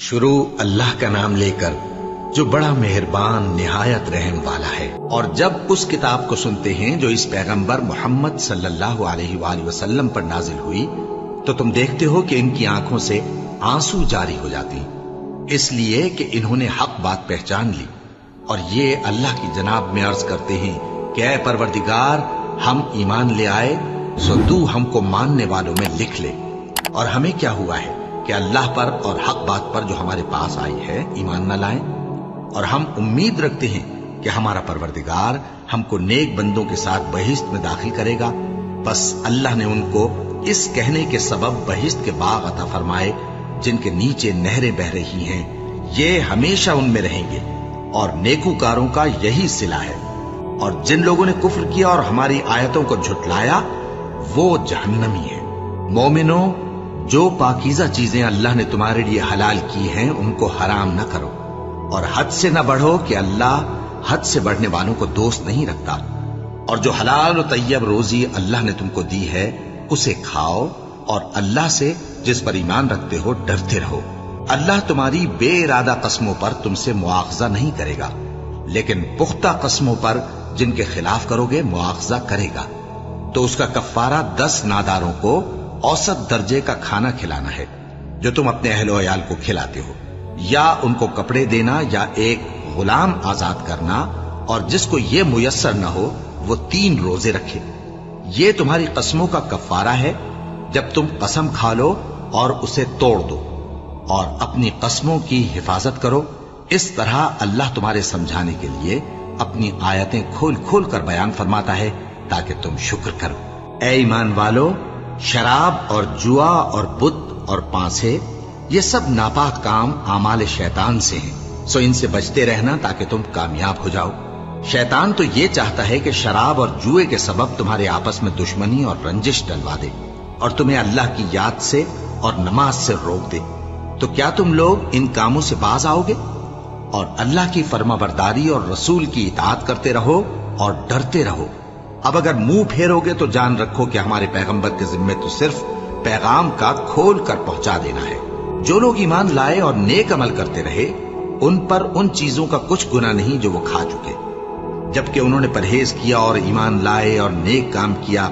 شروع اللہ کا نام لے کر جو بڑا مہربان نہایت رحم والا ہے۔ اور جب اس کتاب کو سنتے ہیں جو اس پیغمبر محمد صلی اللہ علیہ وآلہ وسلم پر نازل ہوئی تو تم دیکھتے ہو کہ ان کی آنکھوں سے آنسو جاری ہو جاتی، اس لیے کہ انہوں نے حق بات پہچان لی، اور یہ اللہ کی جناب میں عرض کرتے ہیں کہ اے پروردگار، ہم ایمان لے آئے سو تو ہم کو ماننے والوں میں لکھ لے، اور ہمیں کیا ہوا ہے کہ اللہ پر اور حق بات پر جو ہمارے پاس آئی ہے ایمان نہ لائیں، اور ہم امید رکھتے ہیں کہ ہمارا پروردگار ہم کو نیک بندوں کے ساتھ بہشت میں داخل کرے گا۔ بس اللہ نے ان کو اس کہنے کے سبب بہشت کے باغ عطا فرمائے جن کے نیچے نہریں بہ رہی ہیں، یہ ہمیشہ ان میں رہیں گے، اور نیکوکاروں کا یہی صلہ ہے۔ اور جن لوگوں نے کفر کیا اور ہماری آیتوں کو جھٹلایا وہ جہنمی ہے۔ مومنوں، جو پاکیزہ چیزیں اللہ نے تمہارے لیے حلال کی ہیں ان کو حرام نہ کرو، اور حد سے نہ بڑھو کہ اللہ حد سے بڑھنے والوں کو دوست نہیں رکھتا، اور جو حلال و طیب روزی اللہ نے تم کو دی ہے اسے کھاؤ، اور اللہ سے جس پر ایمان رکھتے ہو ڈرتے رہو۔ اللہ تمہاری بے ارادہ قسموں پر تم سے مواخذہ نہیں کرے گا، لیکن پختہ قسموں پر جن کے خلاف کرو گے مواخذہ کرے گا، تو اس کا کفارہ 10 ناداروں کو اوسط درجے کا کھانا کھلانا ہے جو تم اپنے اہل و عیال کو کھلاتے ہو، یا ان کو کپڑے دینا یا ایک غلام آزاد کرنا، اور جس کو یہ میسر نہ ہو وہ 3 روزے رکھے۔ یہ تمہاری قسموں کا کفارہ ہے جب تم قسم کھا لو اور اسے توڑ دو، اور اپنی قسموں کی حفاظت کرو۔ اس طرح اللہ تمہارے سمجھانے کے لیے اپنی آیتیں کھول کھول کر بیان فرماتا ہے تاکہ تم شکر کرو۔ اے ایمان والو، شراب اور جوا اور بت اور پانسے یہ سب ناپاک کام اعمال شیطان سے ہیں، سو ان سے بچتے رہنا تاکہ تم کامیاب ہو جاؤ۔ شیطان تو یہ چاہتا ہے کہ شراب اور جوئے کے سبب تمہارے آپس میں دشمنی اور رنجش ڈلوا دے، اور تمہیں اللہ کی یاد سے اور نماز سے روک دے۔ تو کیا تم لوگ ان کاموں سے باز آؤ گے؟ اور اللہ کی فرما برداری اور رسول کی اطاعت کرتے رہو اور ڈرتے رہو۔ اب اگر منہ پھیرو گے تو جان رکھو کہ ہمارے پیغمبر کے ذمے تو صرف پیغام کا کھول کر پہنچا دینا ہے۔ جو لوگ ایمان لائے اور نیک عمل کرتے رہے ان پر ان چیزوں کا کچھ گناہ نہیں جو وہ کھا چکے، جبکہ انہوں نے پرہیز کیا اور ایمان لائے اور نیک کام کیا،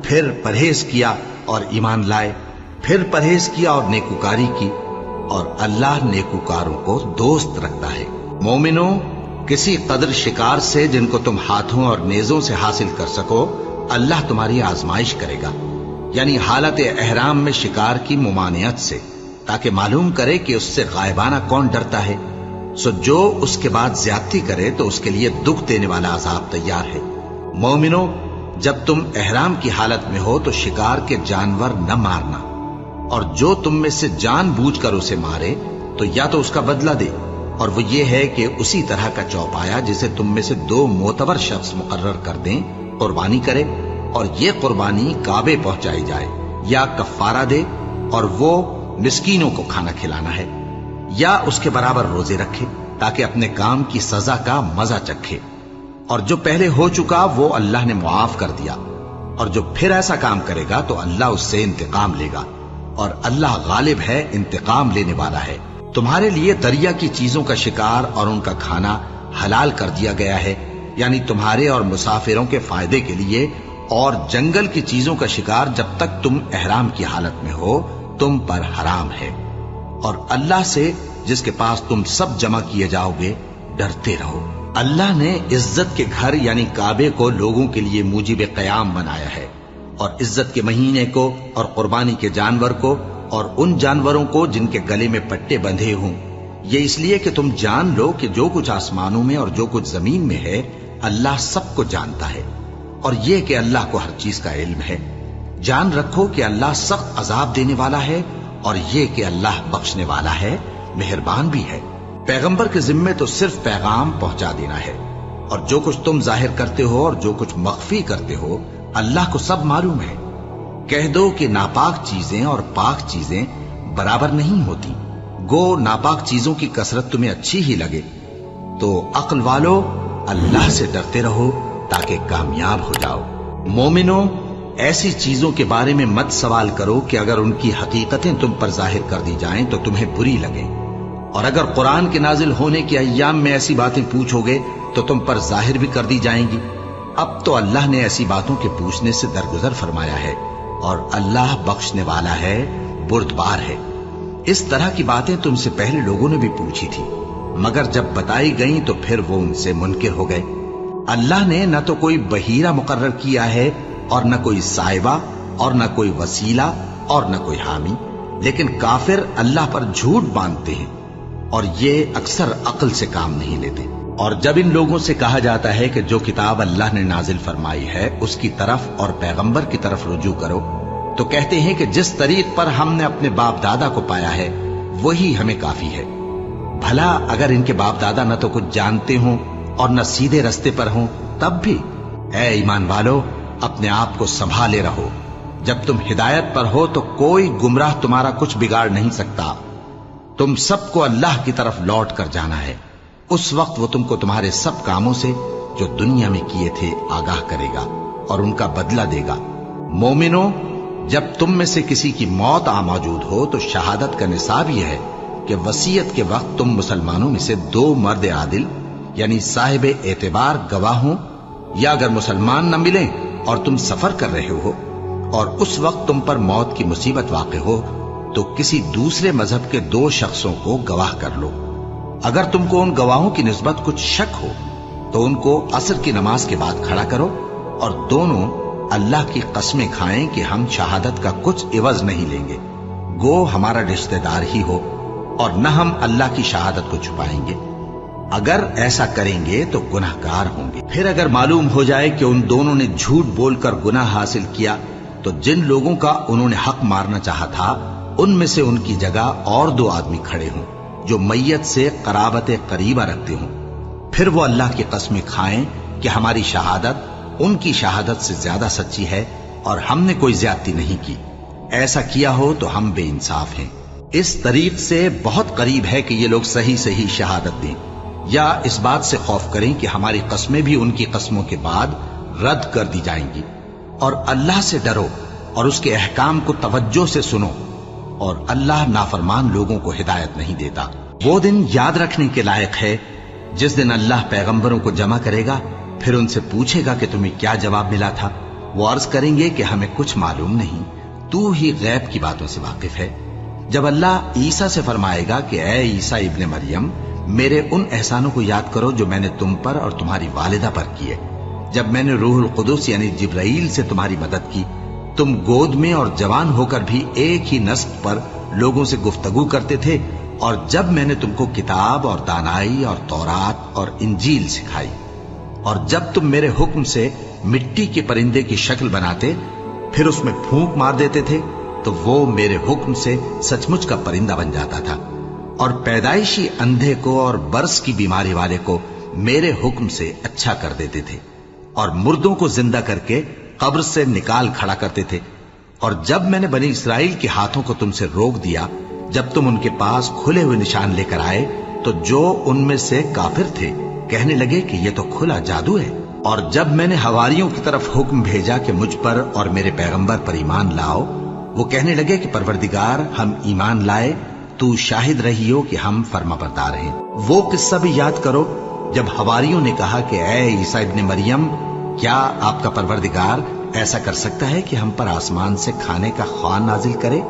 پھر پرہیز کیا اور ایمان لائے، پھر پرہیز کیا اور نیکوکاری کی، اور اللہ نیکوکاروں کو دوست رکھتا ہے۔ مومنوں، کسی قدر شکار سے جن کو تم ہاتھوں اور نیزوں سے حاصل کر سکو اللہ تمہاری آزمائش کرے گا، یعنی حالت احرام میں شکار کی ممانعت سے، تاکہ معلوم کرے کہ اس سے غائبانہ کون ڈرتا ہے، سو جو اس کے بعد زیادتی کرے تو اس کے لیے دکھ دینے والا عذاب تیار ہے۔ مومنوں، جب تم احرام کی حالت میں ہو تو شکار کے جانور نہ مارنا، اور جو تم میں سے جان بوجھ کر اسے مارے تو یا تو اس کا بدلہ دے، اور وہ یہ ہے کہ اسی طرح کا چوپایا جسے تم میں سے 2 معتبر شخص مقرر کر دیں قربانی کرے، اور یہ قربانی کعبے پہنچائی جائے، یا کفارہ دے اور وہ مسکینوں کو کھانا کھلانا ہے، یا اس کے برابر روزے رکھے تاکہ اپنے کام کی سزا کا مزہ چکھے، اور جو پہلے ہو چکا وہ اللہ نے معاف کر دیا، اور جو پھر ایسا کام کرے گا تو اللہ اس سے انتقام لے گا، اور اللہ غالب ہے، انتقام لینے والا ہے۔ تمہارے لیے دریا کی چیزوں کا شکار اور ان کا کھانا حلال کر دیا گیا ہے، یعنی تمہارے اور مسافروں کے فائدے کے لیے، اور جنگل کی چیزوں کا شکار جب تک تم احرام کی حالت میں ہو تم پر حرام ہے، اور اللہ سے جس کے پاس تم سب جمع کیے جاؤ گے ڈرتے رہو۔ اللہ نے عزت کے گھر یعنی کعبے کو لوگوں کے لیے موجب قیام بنایا ہے، اور عزت کے مہینے کو اور قربانی کے جانور کو اور ان جانوروں کو جن کے گلے میں پٹے بندھے ہوں، یہ اس لیے کہ تم جان لو کہ جو کچھ آسمانوں میں اور جو کچھ زمین میں ہے اللہ سب کو جانتا ہے، اور یہ کہ اللہ کو ہر چیز کا علم ہے۔ جان رکھو کہ اللہ سخت عذاب دینے والا ہے، اور یہ کہ اللہ بخشنے والا ہے، مہربان بھی ہے۔ پیغمبر کے ذمے تو صرف پیغام پہنچا دینا ہے، اور جو کچھ تم ظاہر کرتے ہو اور جو کچھ مخفی کرتے ہو اللہ کو سب معلوم ہے۔ کہہ دو کہ ناپاک چیزیں اور پاک چیزیں برابر نہیں ہوتی، گو ناپاک چیزوں کی کثرت تمہیں اچھی ہی لگے، تو عقل والو اللہ سے ڈرتے رہو تاکہ کامیاب ہو جاؤ۔ مومنوں، ایسی چیزوں کے بارے میں مت سوال کرو کہ اگر ان کی حقیقتیں تم پر ظاہر کر دی جائیں تو تمہیں بری لگیں، اور اگر قرآن کے نازل ہونے کے ایام میں ایسی باتیں پوچھوگے تو تم پر ظاہر بھی کر دی جائیں گی۔ اب تو اللہ نے ایسی باتوں کے پوچھنے سے درگزر فرمایا ہے، اور اللہ بخشنے والا ہے، بردبار ہے۔ اس طرح کی باتیں تم سے پہلے لوگوں نے بھی پوچھی تھی، مگر جب بتائی گئیں تو پھر وہ ان سے منکر ہو گئے۔ اللہ نے نہ تو کوئی بحیرہ مقرر کیا ہے، اور نہ کوئی سائبہ، اور نہ کوئی وسیلہ، اور نہ کوئی حامی، لیکن کافر اللہ پر جھوٹ باندھتے ہیں، اور یہ اکثر عقل سے کام نہیں لیتے۔ اور جب ان لوگوں سے کہا جاتا ہے کہ جو کتاب اللہ نے نازل فرمائی ہے اس کی طرف اور پیغمبر کی طرف رجوع کرو، تو کہتے ہیں کہ جس طریق پر ہم نے اپنے باپ دادا کو پایا ہے وہی ہمیں کافی ہے۔ بھلا اگر ان کے باپ دادا نہ تو کچھ جانتے ہوں اور نہ سیدھے رستے پر ہوں تب بھی؟ اے ایمان والو، اپنے آپ کو سنبھالے رہو۔ جب تم ہدایت پر ہو تو کوئی گمراہ تمہارا کچھ بگاڑ نہیں سکتا۔ تم سب کو اللہ کی طرف لوٹ کر جانا ہے، اس وقت وہ تم کو تمہارے سب کاموں سے جو دنیا میں کیے تھے آگاہ کرے گا اور ان کا بدلہ دے گا۔ مومنو، جب تم میں سے کسی کی موت آ موجود ہو تو شہادت کا نصاب یہ ہے کہ وصیت کے وقت تم مسلمانوں میں سے 2 مرد عادل یعنی صاحب اعتبار گواہ ہوں، یا اگر مسلمان نہ ملیں اور تم سفر کر رہے ہو اور اس وقت تم پر موت کی مصیبت واقع ہو تو کسی دوسرے مذہب کے 2 شخصوں کو گواہ کر لو۔ اگر تم کو ان گواہوں کی نسبت کچھ شک ہو تو ان کو عصر کی نماز کے بعد کھڑا کرو، اور دونوں اللہ کی قسمیں کھائیں کہ ہم شہادت کا کچھ عوض نہیں لیں گے، گو ہمارا رشتہ دار ہی ہو، اور نہ ہم اللہ کی شہادت کو چھپائیں گے۔ اگر ایسا کریں گے تو گناہ گار ہوں گے۔ پھر اگر معلوم ہو جائے کہ ان دونوں نے جھوٹ بول کر گناہ حاصل کیا تو جن لوگوں کا انہوں نے حق مارنا چاہا تھا ان میں سے ان کی جگہ اور 2 آدمی کھڑے ہوں جو میت سے قرابت قریبہ رکھتے ہوں، پھر وہ اللہ کی قسمیں کھائیں کہ ہماری شہادت ان کی شہادت سے زیادہ سچی ہے اور ہم نے کوئی زیادتی نہیں کی۔ ایسا کیا ہو تو ہم بے انصاف ہیں۔ اس طریق سے بہت قریب ہے کہ یہ لوگ صحیح صحیح شہادت دیں، یا اس بات سے خوف کریں کہ ہماری قسمیں بھی ان کی قسموں کے بعد رد کر دی جائیں گی۔ اور اللہ سے ڈرو اور اس کے احکام کو توجہ سے سنو، اور اللہ نافرمان لوگوں کو ہدایت نہیں دیتا۔ وہ دن یاد رکھنے کے لائق ہے جس دن اللہ پیغمبروں کو جمع کرے گا، پھر ان سے پوچھے گا کہ تمہیں کیا جواب ملا تھا۔ وہ عرض کریں گے کہ ہمیں کچھ معلوم نہیں، تو ہی غیب کی باتوں سے واقف ہے۔ جب اللہ عیسیٰ سے فرمائے گا کہ اے عیسیٰ ابن مریم، میرے ان احسانوں کو یاد کرو جو میں نے تم پر اور تمہاری والدہ پر کیے، جب میں نے روح القدس یعنی جبرائیل سے تمہاری مدد کی، تم گود میں اور جوان ہو کر بھی ایک ہی نسق پر لوگوں سے گفتگو کرتے تھے، اور جب میں نے تم کو کتاب اور دانائی اور تورات اور انجیل سکھائی، اور جب تم میرے حکم سے مٹی کے پرندے کی شکل بناتے پھر اس میں پھونک مار دیتے تھے تو وہ میرے حکم سے سچ مچ کا پرندہ بن جاتا تھا، اور پیدائشی اندھے کو اور برس کی بیماری والے کو میرے حکم سے اچھا کر دیتے تھے، اور مردوں کو زندہ کر کے قبر سے نکال کھڑا کرتے تھے۔ اور جب میں نے بنی اسرائیل کے ہاتھوں کو تم سے روک دیا جب تم ان کے پاس کھلے ہوئے نشان لے کر آئے، تو جو ان میں سے کافر تھے کہنے لگے کہ یہ تو کھلا جادو ہے۔ اور جب میں نے حواریوں کی طرف حکم بھیجا کہ مجھ پر اور میرے پیغمبر پر ایمان لاؤ، وہ کہنے لگے کہ پروردگار، ہم ایمان لائے، تو شاہد رہی ہو کہ ہم فرما بردار ہیں۔ وہ قصہ بھی یاد کرو جب حواریوں نے کہا کہ اے عیسیٰ ابن مریم، کیا آپ کا پروردگار ایسا کر سکتا ہے کہ ہم پر آسمان سے کھانے کا خوان نازل کرے؟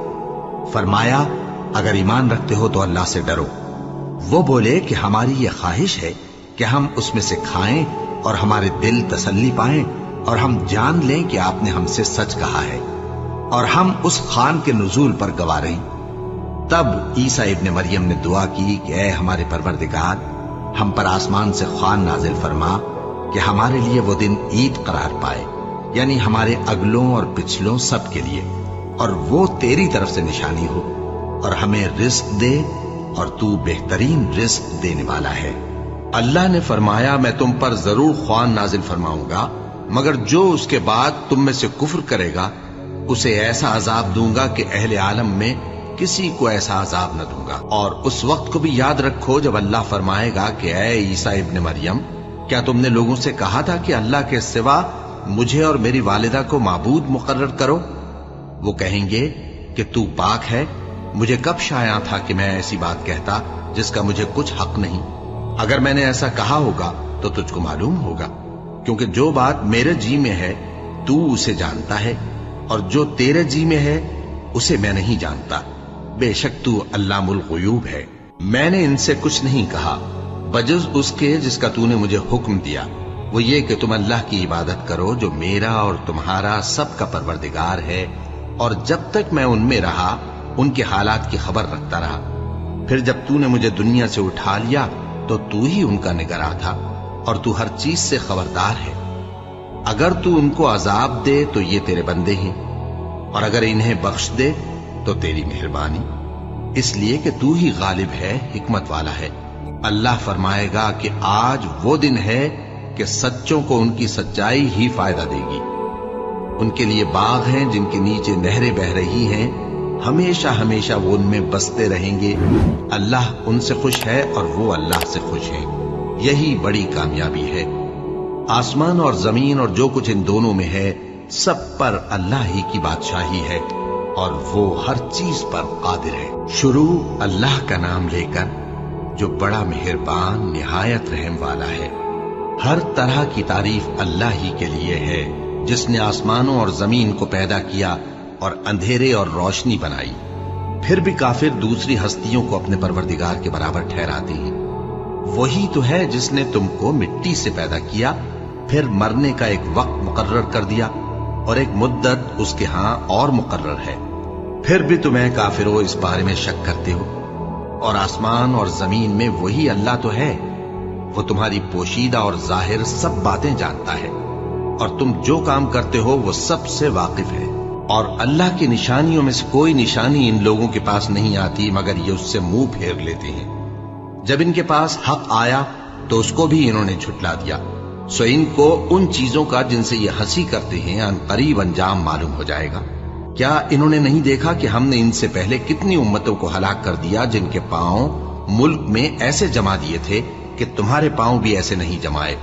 فرمایا، اگر ایمان رکھتے ہو تو اللہ سے ڈرو۔ وہ بولے کہ ہماری یہ خواہش ہے کہ ہم اس میں سے کھائیں اور ہمارے دل تسلی پائیں، اور ہم جان لیں کہ آپ نے ہم سے سچ کہا ہے، اور ہم اس خوان کے نزول پر گواہ رہیں۔ تب عیسیٰ ابن مریم نے دعا کی کہ اے ہمارے پروردگار، ہم پر آسمان سے خوان نازل فرما کہ ہمارے لیے وہ دن عید قرار پائے، یعنی ہمارے اگلوں اور پچھلوں سب کے لیے، اور وہ تیری طرف سے نشانی ہو، اور ہمیں رزق دے، اور تو بہترین رزق دینے والا ہے۔ اللہ نے فرمایا، میں تم پر ضرور خوان نازل فرماؤں گا، مگر جو اس کے بعد تم میں سے کفر کرے گا اسے ایسا عذاب دوں گا کہ اہل عالم میں کسی کو ایسا عذاب نہ دوں گا۔ اور اس وقت کو بھی یاد رکھو جب اللہ فرمائے گا کہ اے عیسیٰ ابن مریم، کیا تم نے لوگوں سے کہا تھا کہ اللہ کے سوا مجھے اور میری والدہ کو معبود مقرر کرو؟ وہ کہیں گے کہ تو پاک ہے، مجھے کب شایع تھا کہ میں ایسی بات کہتا جس کا مجھے کچھ حق نہیں؟ اگر میں نے ایسا کہا ہوگا تو تجھ کو معلوم ہوگا، کیونکہ جو بات میرے جی میں ہے تو اسے جانتا ہے، اور جو تیرے جی میں ہے اسے میں نہیں جانتا۔ بے شک تو علام الغیوب ہے۔ میں نے ان سے کچھ نہیں کہا بجز اس کے جس کا تو نے مجھے حکم دیا، وہ یہ کہ تم اللہ کی عبادت کرو جو میرا اور تمہارا سب کا پروردگار ہے، اور جب تک میں ان میں رہا ان کے حالات کی خبر رکھتا رہا۔ پھر جب تو نے مجھے دنیا سے اٹھا لیا تو تو ہی ان کا نگراں تھا، اور تو ہر چیز سے خبردار ہے۔ اگر تو ان کو عذاب دے تو یہ تیرے بندے ہیں، اور اگر انہیں بخش دے تو تیری مہربانی، اس لیے کہ تو ہی غالب ہے، حکمت والا ہے۔ اللہ فرمائے گا کہ آج وہ دن ہے کہ سچوں کو ان کی سچائی ہی فائدہ دے گی۔ ان کے لیے باغ ہیں جن کے نیچے نہریں بہ رہی ہیں، ہمیشہ ہمیشہ وہ ان میں بستے رہیں گے۔ اللہ ان سے خوش ہے اور وہ اللہ سے خوش ہیں، یہی بڑی کامیابی ہے۔ آسمان اور زمین اور جو کچھ ان دونوں میں ہے سب پر اللہ ہی کی بادشاہی ہے، اور وہ ہر چیز پر قادر ہے۔ شروع اللہ کا نام لے کر جو بڑا مہربان نہایت رحم والا ہے۔ ہر طرح کی تعریف اللہ ہی کے لیے ہے، جس نے آسمانوں اور زمین کو پیدا کیا اور اندھیرے اور روشنی بنائی۔ پھر بھی کافر دوسری ہستیوں کو اپنے پروردگار کے برابر ٹھہراتے ہیں۔ وہی تو ہے جس نے تم کو مٹی سے پیدا کیا، پھر مرنے کا ایک وقت مقرر کر دیا، اور ایک مدت اس کے ہاں اور مقرر ہے۔ پھر بھی تمہیں کافروں اس بارے میں شک کرتے ہو، اور آسمان اور زمین میں وہی اللہ تو ہے، وہ تمہاری پوشیدہ اور ظاہر سب باتیں جانتا ہے، اور تم جو کام کرتے ہو وہ سب سے واقف ہے۔ اور اللہ کی نشانیوں میں سے کوئی نشانی ان لوگوں کے پاس نہیں آتی مگر یہ اس سے منہ پھیر لیتے ہیں۔ جب ان کے پاس حق آیا تو اس کو بھی انہوں نے جھٹلا دیا، سو ان کو ان چیزوں کا جن سے یہ ہنسی کرتے ہیں ان قریب انجام معلوم ہو جائے گا۔ کیا انہوں نے نہیں دیکھا کہ ہم نے ان سے پہلے کتنی امتوں کو ہلاک کر دیا جن کے پاؤں ملک میں ایسے جما دیے تھے کہ تمہارے پاؤں بھی ایسے نہیں جمائے،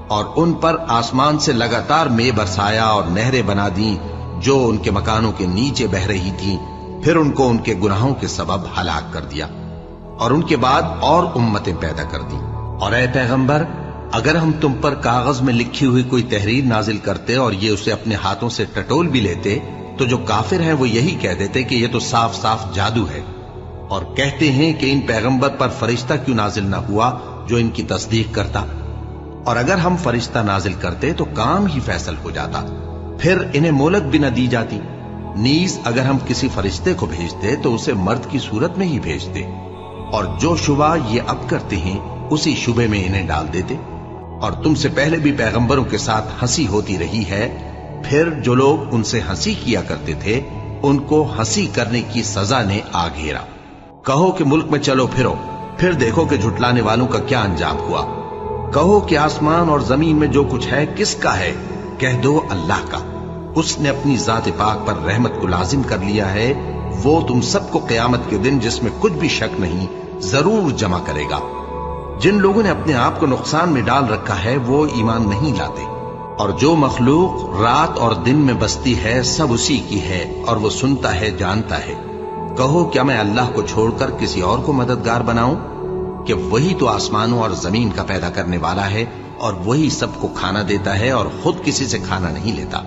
اور ان پر آسمان سے لگاتار مے برسایا اور نہریں بنا دیں جو ان کے مکانوں کے نیچے بہ رہی تھیں، پھر ان کو ان کے گناہوں کے سبب ہلاک کر دیا، اور ان کے بعد اور امتیں پیدا کر دیں۔ اور اے پیغمبر، اگر ہم تم پر کاغذ میں لکھی ہوئی کوئی تحریر نازل کرتے اور یہ اسے اپنے ہاتھوں سے ٹٹول بھی لیتے تو جو کافر ہیں وہ یہی کہہ دیتے کہ یہ تو صاف صاف جادو ہے، اور کہتے ہیں کہ ان پیغمبر پر فرشتہ کیوں نازل نہ ہوا جو ان کی تصدیق کرتا، اور اگر ہم فرشتہ نازل کرتے تو کام ہی فیصل ہو جاتا، پھر انہیں مہلت بھی نہ دی جاتی۔ نیز اگر ہم کسی فرشتے کو بھیجتے تو اسے مرد کی صورت میں ہی بھیجتے، اور جو شبہ یہ اب کرتے ہیں اسی شبے میں انہیں ڈال دیتے۔ اور تم سے پہلے بھی پیغمبروں کے ساتھ ہنسی ہوتی رہی ہے، پھر جو لوگ ان سے ہنسی کیا کرتے تھے ان کو ہنسی کرنے کی سزا نے آ گھیرا۔ کہو کہ ملک میں چلو پھرو، پھر دیکھو کہ جھٹلانے والوں کا کیا انجام ہوا۔ کہو کہ آسمان اور زمین میں جو کچھ ہے کس کا ہے؟ کہہ دو اللہ کا۔ اس نے اپنی ذات پاک پر رحمت کو لازم کر لیا ہے، وہ تم سب کو قیامت کے دن جس میں کچھ بھی شک نہیں ضرور جمع کرے گا۔ جن لوگوں نے اپنے آپ کو نقصان میں ڈال رکھا ہے وہ ایمان نہیں لاتے، اور جو مخلوق رات اور دن میں بستی ہے سب اسی کی ہے، اور وہ سنتا ہے جانتا ہے۔ کہو کیا میں اللہ کو چھوڑ کر کسی اور کو مددگار بناؤں؟ کہ وہی تو آسمانوں اور زمین کا پیدا کرنے والا ہے، اور وہی سب کو کھانا دیتا ہے اور خود کسی سے کھانا نہیں لیتا۔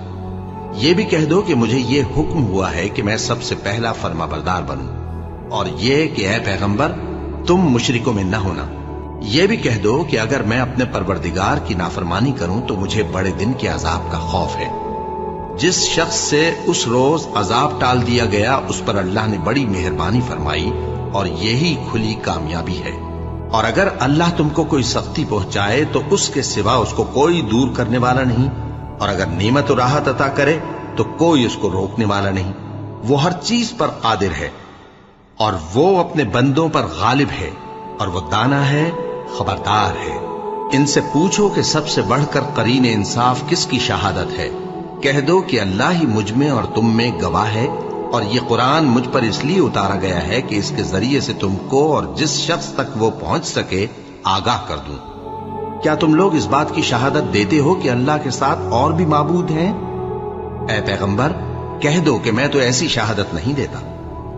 یہ بھی کہہ دو کہ مجھے یہ حکم ہوا ہے کہ میں سب سے پہلا فرما بردار بنوں، اور یہ کہ اے پیغمبر تم مشرکوں میں نہ ہونا۔ یہ بھی کہہ دو کہ اگر میں اپنے پروردگار کی نافرمانی کروں تو مجھے بڑے دن کے عذاب کا خوف ہے۔ جس شخص سے اس روز عذاب ٹال دیا گیا اس پر اللہ نے بڑی مہربانی فرمائی، اور یہی کھلی کامیابی ہے۔ اور اگر اللہ تم کو کوئی سختی پہنچائے تو اس کے سوا اس کو کوئی دور کرنے والا نہیں، اور اگر نعمت و راحت عطا کرے تو کوئی اس کو روکنے والا نہیں۔ وہ ہر چیز پر قادر ہے، اور وہ اپنے بندوں پر غالب ہے، اور وہ دانا ہے، خبردار ہے۔ ان سے پوچھو کہ سب سے بڑھ کر قرین انصاف کس کی شہادت ہے؟ کہہ دو کہ اللہ ہی مجھ میں اور تم میں گواہ ہے، اور یہ قرآن مجھ پر اس لیے اتارا گیا ہے کہ اس کے ذریعے سے تم کو اور جس شخص تک وہ پہنچ سکے آگاہ کر دوں۔ کیا تم لوگ اس بات کی شہادت دیتے ہو کہ اللہ کے ساتھ اور بھی معبود ہیں؟ اے پیغمبر کہہ دو کہ میں تو ایسی شہادت نہیں دیتا۔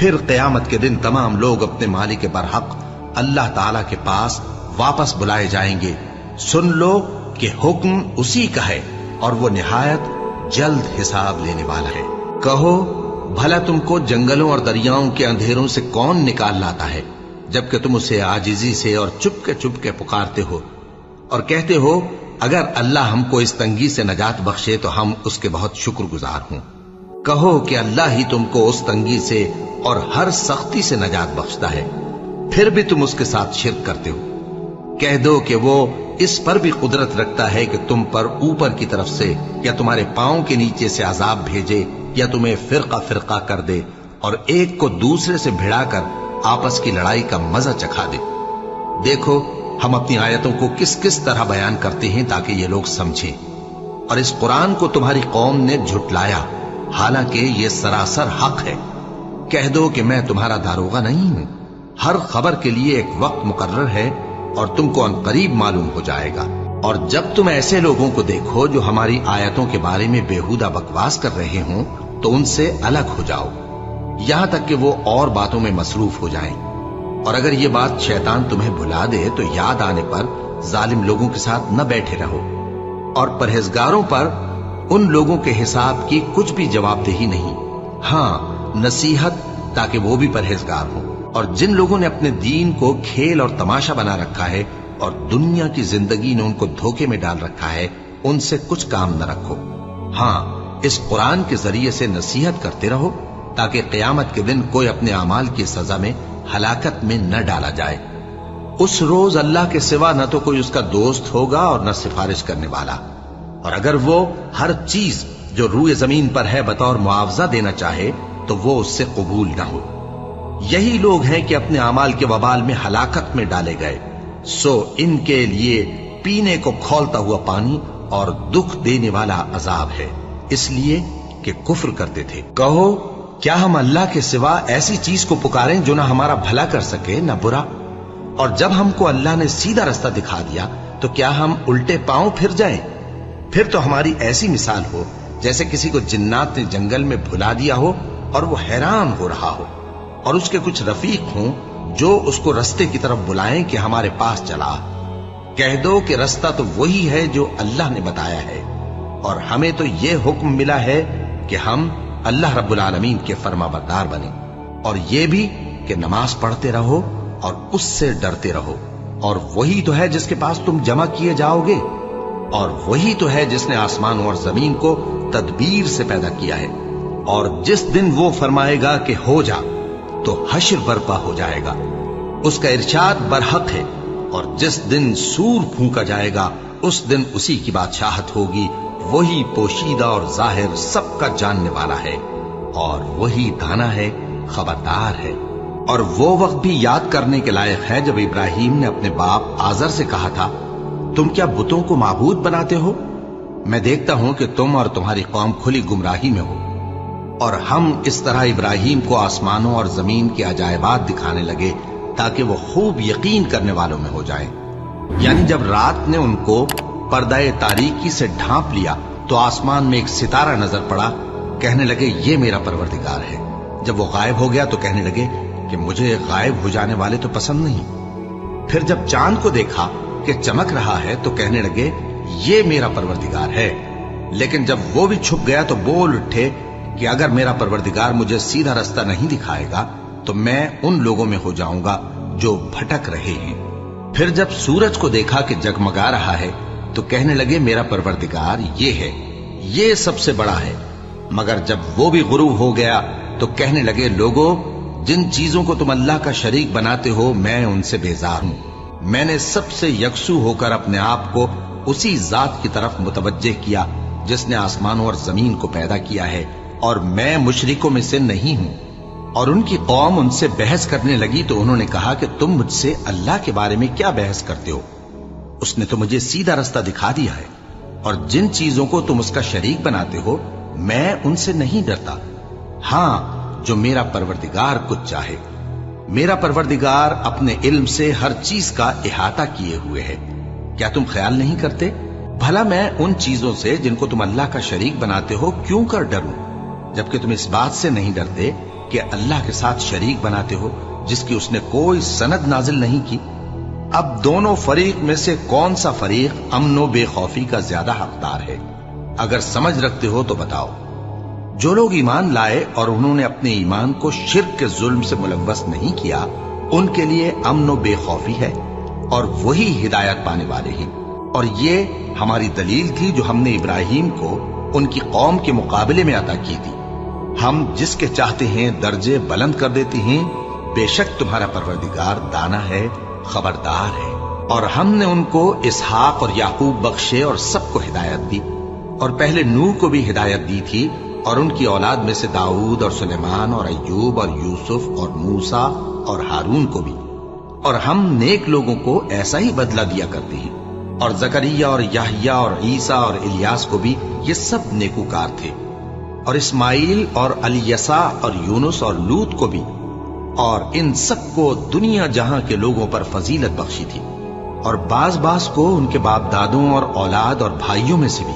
پھر قیامت کے دن تمام لوگ اپنے مالک برحق اللہ تعالی کے پاس واپس بلائے جائیں گے۔ سن لو کہ حکم اسی کا ہے اور وہ نہایت جلد حساب لینے والا ہے۔ کہو بھلا تم کو جنگلوں اور دریاؤں کے اندھیروں سے کون نکال لاتا ہے، جبکہ تم اسے عاجزی سے اور چپ کے پکارتے ہو اور کہتے ہو اگر اللہ ہم کو اس تنگی سے نجات بخشے تو ہم اس کے بہت شکر گزار ہوں۔ کہو کہ اللہ ہی تم کو اس تنگی سے اور ہر سختی سے نجات بخشتا ہے، پھر بھی تم اس کے ساتھ شرک کرتے ہو۔ کہہ دو کہ وہ اس پر بھی قدرت رکھتا ہے کہ تم پر اوپر کی طرف سے یا تمہارے پاؤں کے نیچے سے عذاب بھیجے یا تمہیں فرقہ فرقہ کر دے اور ایک کو دوسرے سے بھڑا کر آپس کی لڑائی کا مزہ چکھا دے۔ دیکھو ہم اپنی آیتوں کو کس کس طرح بیان کرتے ہیں تاکہ یہ لوگ سمجھیں، اور اس قرآن کو تمہاری قوم نے جھٹلایا حالانکہ یہ سراسر حق ہے۔ کہہ دو کہ میں تمہارا داروغہ نہیں ہوں، ہر خبر کے لیے ایک وقت مقرر ہے اور تم کو عنقریب معلوم ہو جائے گا۔ اور جب تم ایسے لوگوں کو دیکھو جو ہماری آیتوں کے بارے میں بےہودہ بکواس کر رہے ہوں تو ان سے الگ ہو جاؤ، یہاں تک کہ وہ اور باتوں میں مصروف ہو جائیں۔ اور اگر یہ بات شیطان تمہیں بھلا دے تو یاد آنے پر ظالم لوگوں کے ساتھ نہ بیٹھے رہو، اور پرہیزگاروں پر ان لوگوں کے حساب کی کچھ بھی جواب دہی نہیں، ہاں نصیحت تاکہ وہ بھی پرہیزگار ہوں۔ اور جن لوگوں نے اپنے دین کو کھیل اور تماشا بنا رکھا ہے اور دنیا کی زندگی نے ان کو دھوکے میں ڈال رکھا ہے، ان سے کچھ کام نہ رکھو، ہاں اس قرآن کے ذریعے سے نصیحت کرتے رہو تاکہ قیامت کے دن کوئی اپنے اعمال کی سزا میں ہلاکت میں نہ ڈالا جائے۔ اس روز اللہ کے سوا نہ تو کوئی اس کا دوست ہوگا اور نہ سفارش کرنے والا، اور اگر وہ ہر چیز جو روئے زمین پر ہے بطور معاوضہ دینا چاہے تو وہ اس سے قبول نہ ہو۔ یہی لوگ ہیں کہ اپنے اعمال کے وبال میں ہلاکت میں ڈالے گئے، سو ان کے لیے پینے کو کھولتا ہوا پانی اور دکھ دینے والا عذاب ہے، اس لیے کہ کفر کرتے تھے۔ کہو کیا ہم اللہ کے سوا ایسی چیز کو پکاریں جو نہ ہمارا بھلا کر سکے نہ برا؟ اور جب ہم کو اللہ نے سیدھا رستہ دکھا دیا تو کیا ہم الٹے پاؤں پھر جائیں؟ پھر تو ہماری ایسی مثال ہو جیسے کسی کو جنات نے جنگل میں بھلا دیا ہو اور وہ حیران ہو رہا ہو، اور اس کے کچھ رفیق ہوں جو اس کو رستے کی طرف بلائیں کہ ہمارے پاس چلا۔ کہہ دو کہ رستہ تو وہی ہے جو اللہ نے بتایا ہے، اور ہمیں تو یہ حکم ملا ہے کہ ہم اللہ رب العالمین کے فرما بردار بنیں، اور یہ بھی کہ نماز پڑھتے رہو اور اس سے ڈرتے رہو، اور وہی تو ہے جس کے پاس تم جمع کیے جاؤ گے، اور وہی تو ہے جس نے آسمان اور زمین کو تدبیر سے پیدا کیا ہے، اور جس دن وہ فرمائے گا کہ ہو جا تو حشر برپا ہو جائے گا، اس کا ارشاد برحق ہے، اور جس دن سور پھونکا جائے گا اس دن اسی کی بادشاہت ہوگی، وہی پوشیدہ اور ظاہر سب کا جاننے والا ہے، اور وہی دانا ہے خبردار ہے۔ اور وہ وقت بھی یاد کرنے کے لائق ہے جب ابراہیم نے اپنے باپ آزر سے کہا تھا تم کیا بتوں کو معبود بناتے ہو؟ میں دیکھتا ہوں کہ تم اور تمہاری قوم کھلی گمراہی میں ہو۔ اور ہم اس طرح ابراہیم کو آسمانوں اور زمین کے عجائبات دکھانے لگے تاکہ وہ خوب یقین کرنے والوں میں ہو جائیں۔ یعنی جب رات نے ان کو پردہ تاریکی سے ڈھانپ لیا تو آسمان میں ایک ستارہ نظر پڑا، کہنے لگے یہ میرا پروردگار ہے۔ جب وہ غائب ہو گیا تو کہنے لگے کہ مجھے غائب ہو جانے والے تو پسند نہیں۔ پھر جب چاند کو دیکھا کہ چمک رہا ہے تو کہنے لگے یہ میرا پروردگار ہے۔ لیکن جب وہ بھی چھپ گیا تو بول اٹھے کہ اگر میرا پروردگار مجھے سیدھا رستہ نہیں دکھائے گا تو میں ان لوگوں میں ہو جاؤں گا جو بھٹک رہے ہیں۔ پھر جب سورج کو دیکھا کہ جگمگا رہا ہے تو کہنے لگے میرا پروردگار یہ ہے، یہ سب سے بڑا ہے۔ مگر جب وہ بھی غروب ہو گیا تو کہنے لگے لوگو جن چیزوں کو تم اللہ کا شریک بناتے ہو میں ان سے بیزار ہوں۔ میں نے سب سے یکسو ہو کر اپنے آپ کو اسی ذات کی طرف متوجہ کیا جس نے آسمانوں اور زمین کو پیدا کیا ہے، اور میں مشرکوں میں سے نہیں ہوں۔ اور ان کی قوم ان سے بحث کرنے لگی تو انہوں نے کہا کہ تم مجھ سے اللہ کے بارے میں کیا بحث کرتے ہو؟ اس نے تو مجھے سیدھا رستہ دکھا دیا ہے، اور جن چیزوں کو تم اس کا شریک بناتے ہو میں ان سے نہیں ڈرتا، ہاں جو میرا پروردگار کچھ چاہے۔ میرا پروردگار اپنے علم سے ہر چیز کا احاطہ کیے ہوئے ہے۔ کیا تم خیال نہیں کرتے؟ بھلا میں ان چیزوں سے جن کو تم اللہ کا شریک بناتے ہو کیوں کر ڈروں، جبکہ تم اس بات سے نہیں ڈرتے کہ اللہ کے ساتھ شریک بناتے ہو جس کی اس نے کوئی سند نازل نہیں کی؟ اب دونوں فریق میں سے کون سا فریق امن و بے خوفی کا زیادہ حقدار ہے؟ اگر سمجھ رکھتے ہو تو بتاؤ۔ جو لوگ ایمان لائے اور انہوں نے اپنے ایمان کو شرک کے ظلم سے ملوث نہیں کیا، ان کے لیے امن و بے خوفی ہے اور وہی ہدایت پانے والے ہیں۔ اور یہ ہماری دلیل تھی جو ہم نے ابراہیم کو ان کی قوم کے مقابلے میں عطا کی تھی۔ ہم جس کے چاہتے ہیں درجے بلند کر دیتے ہیں، بے شک تمہارا پروردگار دانا ہے، خبردار ہے۔ اور ہم نے ان کو اسحاق اور یعقوب بخشے اور سب کو ہدایت دی، اور پہلے نوح کو بھی ہدایت دی تھی، اور ان کی اولاد میں سے داؤد اور سلیمان اور ایوب اور یوسف اور موسیٰ اور ہارون کو بھی۔ اور ہم نیک لوگوں کو ایسا ہی بدلہ دیا کرتے ہیں۔ اور زکریا اور یحییٰ اور عیسیٰ اور الیاس کو بھی، یہ سب نیکوکار تھے۔ اور اسماعیل اور الیسع اور یونس اور لوط کو بھی، اور ان سب کو دنیا جہاں کے لوگوں پر فضیلت بخشی تھی، اور بعض کو ان کے باپ دادوں اور اولاد اور بھائیوں میں سے بھی،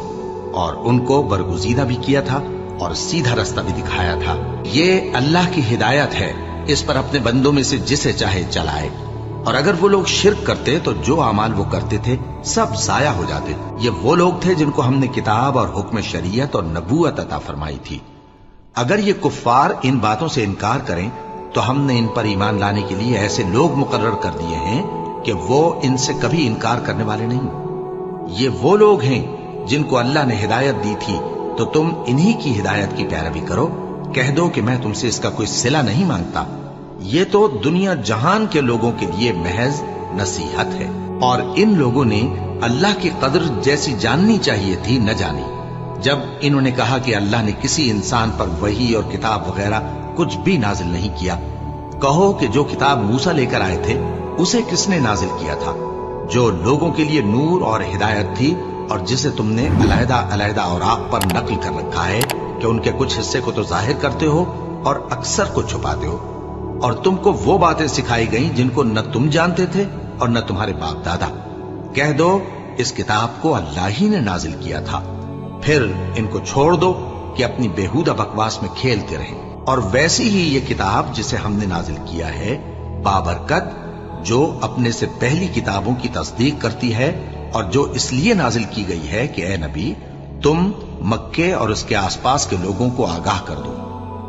اور ان کو برگزیدہ بھی کیا تھا اور سیدھا رستہ بھی دکھایا تھا۔ یہ اللہ کی ہدایت ہے، اس پر اپنے بندوں میں سے جسے چاہے چلائے۔ اور اگر وہ لوگ شرک کرتے تو جو اعمال وہ کرتے تھے سب ضائع ہو جاتے۔ یہ وہ لوگ تھے جن کو ہم نے کتاب اور حکم شریعت اور نبوت عطا فرمائی تھی۔ اگر یہ کفار ان باتوں سے انکار کریں تو ہم نے ان پر ایمان لانے کے لیے ایسے لوگ مقرر کر دیے ہیں کہ وہ ان سے کبھی انکار کرنے والے نہیں۔ یہ وہ لوگ ہیں جن کو اللہ نے ہدایت دی تھی، تو تم انہی کی ہدایت کی پیروی کرو۔ کہہ دو کہ میں تم سے اس کا کوئی صلہ نہیں مانگتا، یہ تو دنیا جہان کے لوگوں کے لیے محض نصیحت ہے۔ اور ان لوگوں نے اللہ کی قدر جیسی جاننی چاہیے تھی نہ جانی۔ جب انہوں نے کہا کہ اللہ نے کسی انسان پر وحی اور کتاب وغیرہ کچھ بھی نازل نہیں کیا، کہو کہ جو کتاب موسیٰ لے کر آئے تھے اسے کس نے نازل کیا تھا، جو لوگوں کے لیے نور اور ہدایت تھی، اور جسے تم نے علیحدہ علیحدہ اوراق پر نقل کر رکھا ہے کہ ان کے کچھ حصے کو تو ظاہر کرتے ہو اور اکثر کو چھپاتے ہو۔ اور تم کو وہ باتیں سکھائی گئیں جن کو نہ تم جانتے تھے اور نہ تمہارے باپ دادا۔ کہہ دو اس کتاب کو اللہ ہی نے نازل کیا تھا، پھر ان کو چھوڑ دو کہ اپنی بیہودہ بکواس میں کھیلتے رہیں۔ اور ویسی ہی یہ کتاب جسے ہم نے نازل کیا ہے بابرکت، جو اپنے سے پہلی کتابوں کی تصدیق کرتی ہے، اور جو اس لیے نازل کی گئی ہے کہ اے نبی تم مکے اور اس کے آس پاس کے لوگوں کو آگاہ کر دو۔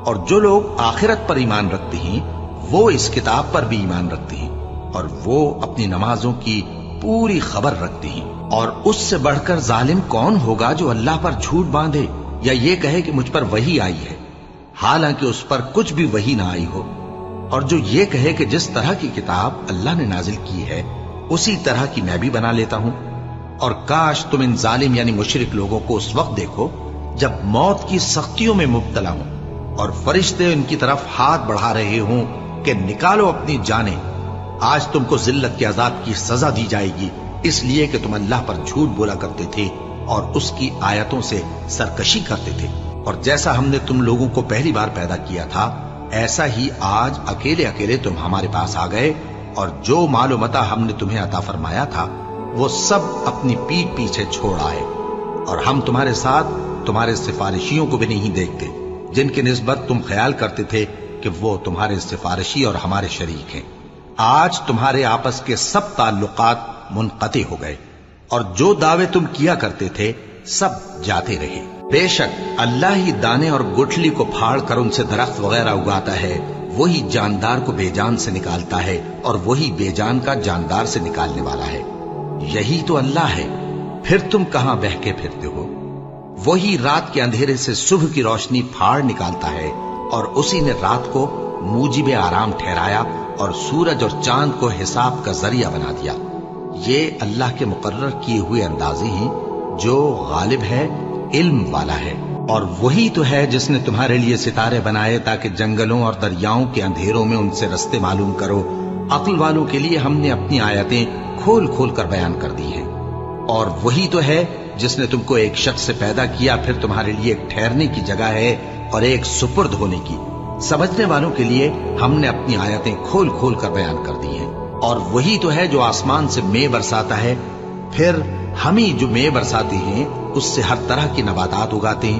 اور جو لوگ آخرت پر ایمان رکھتے ہیں وہ اس کتاب پر بھی ایمان رکھتے ہیں، اور وہ اپنی نمازوں کی پوری خبر رکھتے ہیں۔ اور اس سے بڑھ کر ظالم کون ہوگا جو اللہ پر جھوٹ باندھے یا یہ کہے کہ مجھ پر وحی آئی ہے، حالانکہ اس پر کچھ بھی وحی نہ آئی ہو، اور جو یہ کہے کہ جس طرح کی کتاب اللہ نے نازل کی ہے اسی طرح کی میں بھی بنا لیتا ہوں۔ اور کاش تم ان ظالم یعنی مشرک لوگوں کو اس وقت دیکھو جب موت کی سختیوں میں مبتلا ہوں اور فرشتے ان کی طرف ہاتھ بڑھا رہے ہوں کہ نکالو اپنی جانیں، آج تم کو ذلت کے عذاب کی سزا دی جائے گی، اس لیے کہ تم اللہ پر جھوٹ بولا کرتے تھے اور اس کی آیتوں سے سرکشی کرتے تھے۔ اور جیسا ہم نے تم لوگوں کو پہلی بار پیدا کیا تھا ایسا ہی آج اکیلے اکیلے تم ہمارے پاس آ گئے، اور جو مال و متاع ہم نے تمہیں عطا فرمایا تھا وہ سب اپنی پیٹھ پیچھے چھوڑ آئے، اور ہم تمہارے ساتھ تمہارے سفارشیوں کو بھی نہیں دیکھتے جن کی نسبت تم خیال کرتے تھے کہ وہ تمہارے سفارشی اور ہمارے شریک ہیں۔ آج تمہارے آپس کے سب تعلقات منقطع ہو گئے، اور جو دعوے تم کیا کرتے تھے سب جاتے رہے۔ بے شک اللہ ہی دانے اور گٹھلی کو پھاڑ کر ان سے درخت وغیرہ اگاتا ہے، وہی جاندار کو بے جان سے نکالتا ہے، اور وہی بے جان کا جاندار سے نکالنے والا ہے۔ یہی تو اللہ ہے، پھر تم کہاں بہکے پھرتے ہو؟ وہی رات کے اندھیرے سے صبح کی روشنی پھاڑ نکالتا ہے، اور اسی نے رات کو موجب آرام ٹھہرایا اور سورج اور چاند کو حساب کا ذریعہ بنا دیا۔ یہ اللہ کے مقرر کیے ہوئے اندازے ہیں، جو غالب ہے، علم والا ہے۔ اور وہی تو ہے جس نے تمہارے لیے ستارے بنائے تاکہ جنگلوں اور دریاؤں کے اندھیروں میں ان سے رستے معلوم کرو۔ عقل والوں کے لیے ہم نے اپنی آیتیں کھول کھول کر بیان کر دی ہیں۔ اور وہی تو ہے جس نے تم کو ایک شخص سے پیدا کیا، پھر تمہارے لیے ایک ٹھہرنے کی جگہ ہے اور ایک سپرد ہونے کی۔ سمجھنے والوں کے لیے ہم نے اپنی آیتیں کھول کھول کر بیان کر دی ہیں۔ اور وہی تو ہے جو آسمان سے مے برساتا ہے، پھر ہم ہی جو مے برساتے ہیں اس سے ہر طرح کی نباتات اگاتے ہیں،